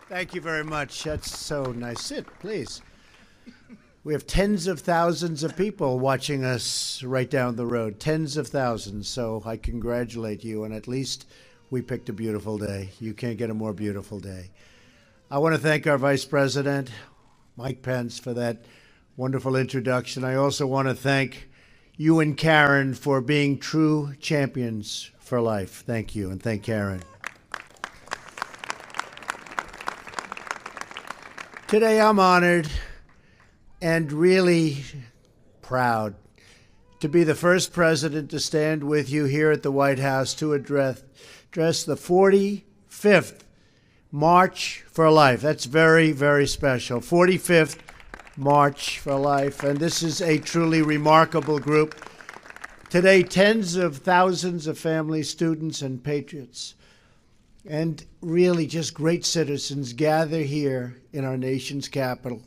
Thank you very much. That's so nice. Sit, please. We have tens of thousands of people watching us right down the road. Tens of thousands. So I congratulate you. And at least we picked a beautiful day. You can't get a more beautiful day. I want to thank our Vice President, Mike Pence, for that wonderful introduction. I also want to thank you and Karen for being true champions for life. Thank you. And thank Karen. Today I'm honored and really proud to be the first president to stand with you here at the White House to address the 45th March for Life. That's very, very special. 45th March for Life. And this is a truly remarkable group. Today, tens of thousands of families, students, and patriots, and really just great citizens gather here in our nation's capital.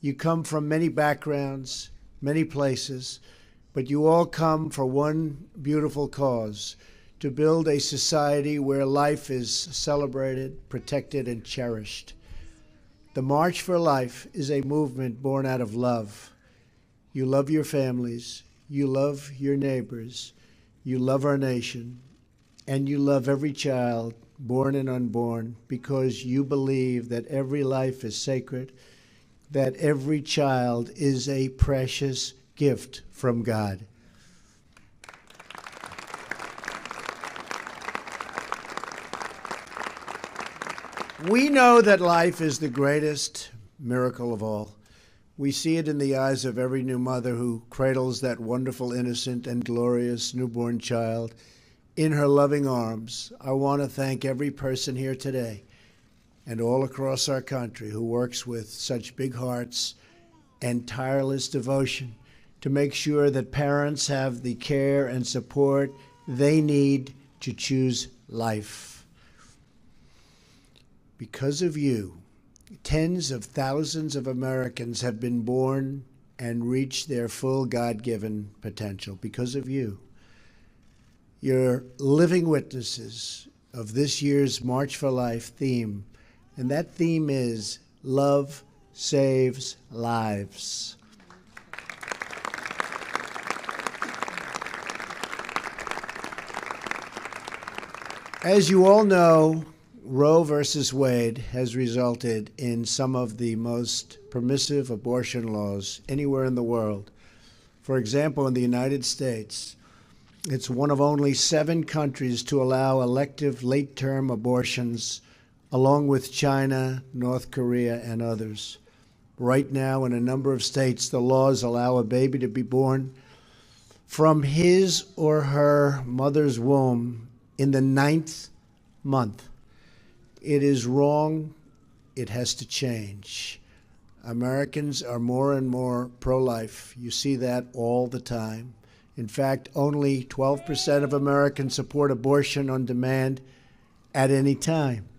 You come from many backgrounds, many places, but you all come for one beautiful cause: to build a society where life is celebrated, protected, and cherished. The March for Life is a movement born out of love. You love your families, you love your neighbors, you love our nation, and you love every child, born and unborn, because you believe that every life is sacred, that every child is a precious gift from God. We know that life is the greatest miracle of all. We see it in the eyes of every new mother who cradles that wonderful, innocent, and glorious newborn child in her loving arms. I want to thank every person here today and all across our country who works with such big hearts and tireless devotion to make sure that parents have the care and support they need to choose life. Because of you, tens of thousands of Americans have been born and reached their full God-given potential. Because of you. You're living witnesses of this year's March for Life theme, and that theme is Love Saves Lives. As you all know, Roe versus Wade has resulted in some of the most permissive abortion laws anywhere in the world. For example, in the United States, it's one of only 7 countries to allow elective late-term abortions, along with China, North Korea, and others. Right now, in a number of states, the laws allow a baby to be born from his or her mother's womb in the 9th month. It is wrong. It has to change. Americans are more and more pro-life. You see that all the time. In fact, only 12% of Americans support abortion on demand at any time.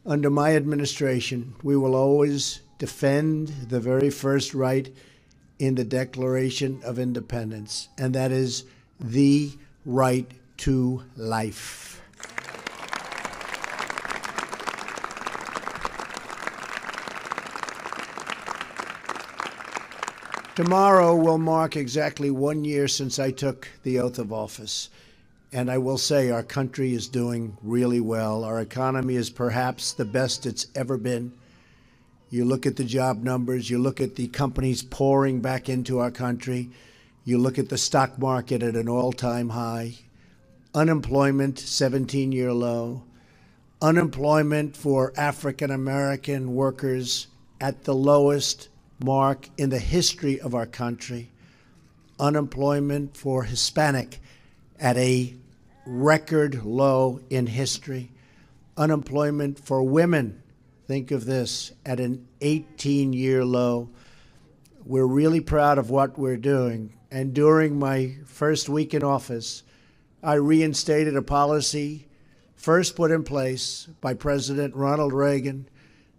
Under my administration, we will always defend the very first right in the Declaration of Independence, and that is the right to life. Tomorrow will mark exactly 1 year since I took the oath of office. And I will say our country is doing really well. Our economy is perhaps the best it's ever been. You look at the job numbers, you look at the companies pouring back into our country, you look at the stock market at an all-time high, unemployment, 17-year low, unemployment for African-American workers at the lowest mark in the history of our country, unemployment for Hispanic at a record low in history, unemployment for women, think of this, at an 18-year low. We're really proud of what we're doing. And during my first week in office, I reinstated a policy first put in place by President Ronald Reagan,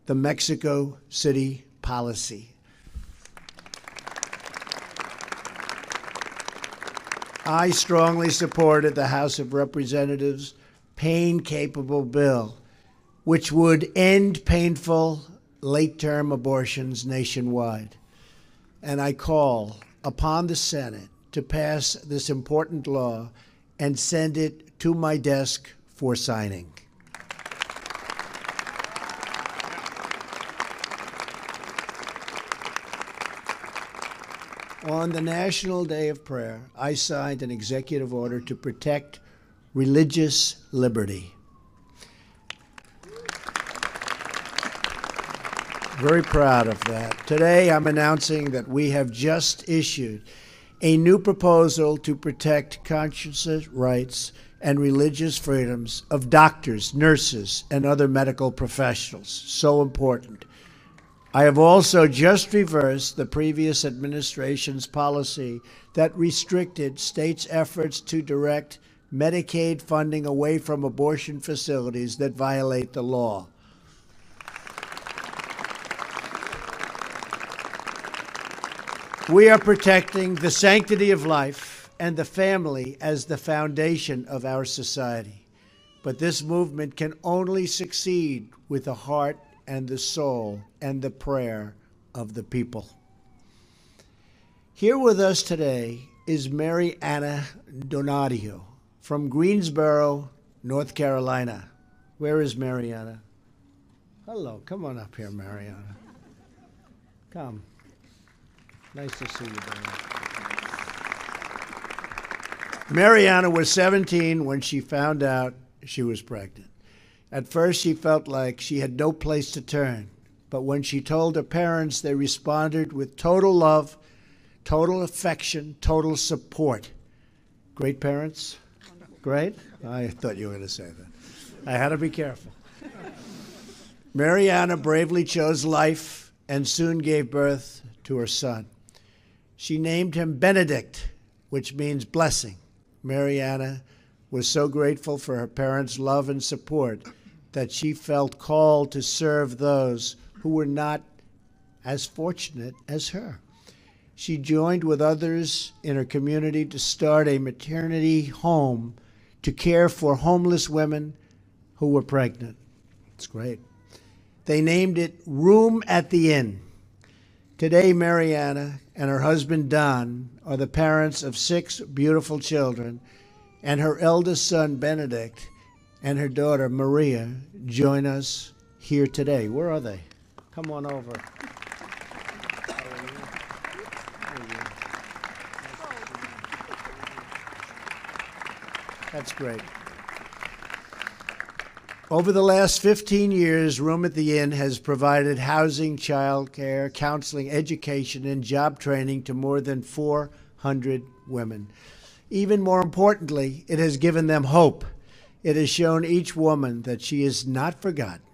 the Mexico City policy. I strongly supported the House of Representatives' pain-capable bill, which would end painful late-term abortions nationwide. And I call upon the Senate to pass this important law and send it to my desk for signing. On the National Day of Prayer, I signed an executive order to protect religious liberty. Very proud of that. Today, I'm announcing that we have just issued a new proposal to protect conscience rights and religious freedoms of doctors, nurses, and other medical professionals. So important. I have also just reversed the previous administration's policy that restricted states' efforts to direct Medicaid funding away from abortion facilities that violate the law. We are protecting the sanctity of life and the family as the foundation of our society. But this movement can only succeed with the heart and the soul and the prayer of the people. Here with us today is Mary Anna Donadio from Greensboro, North Carolina. Where is Mary Anna? Hello, come on up here, Mary Anna. Come. Nice to see you, baby. Mary Anna was 17 when she found out she was pregnant. At first, she felt like she had no place to turn. But when she told her parents, they responded with total love, total affection, total support. Great parents? Great? I thought you were going to say that. I had to be careful. Mary Anna bravely chose life and soon gave birth to her son. She named him Benedict, which means blessing. Mary Anna was so grateful for her parents' love and support that she felt called to serve those who were not as fortunate as her. She joined with others in her community to start a maternity home to care for homeless women who were pregnant. It's great. They named it Room at the Inn. Today, Mary Anna and her husband, Don, are the parents of 6 beautiful children, and her eldest son, Benedict, and her daughter, Maria, join us here today. Where are they? Come on over. That's great. Over the last 15 years, Room at the Inn has provided housing, child care, counseling, education, and job training to more than 400 women. Even more importantly, it has given them hope. It has shown each woman that she is not forgotten,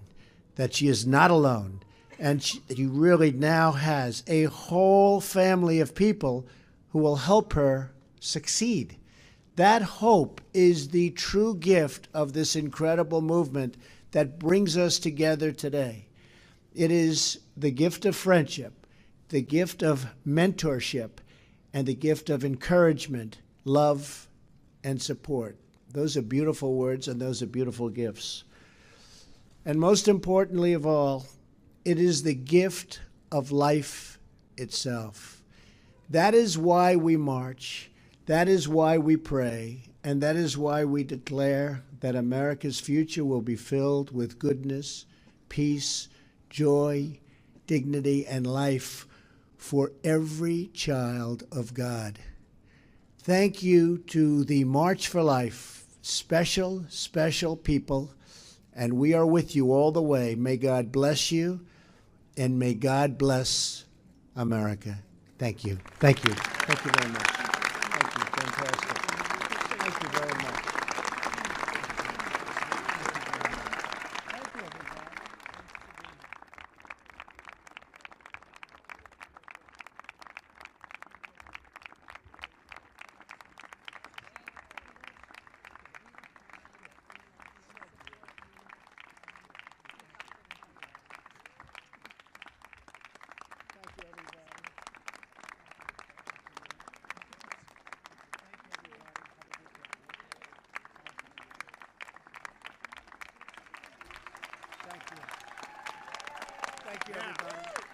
that she is not alone, and she really now has a whole family of people who will help her succeed. That hope is the true gift of this incredible movement that brings us together today. It is the gift of friendship, the gift of mentorship, and the gift of encouragement, love, and support. Those are beautiful words, and those are beautiful gifts. And most importantly of all, it is the gift of life itself. That is why we march. That is why we pray. And that is why we declare that America's future will be filled with goodness, peace, joy, dignity, and life for every child of God. Thank you to the March for Life. Special, special people, and we are with you all the way. May God bless you, and may God bless America. Thank you. Thank you. Thank you very much. Thank you. Fantastic. Thank you very much. Thank you, everybody.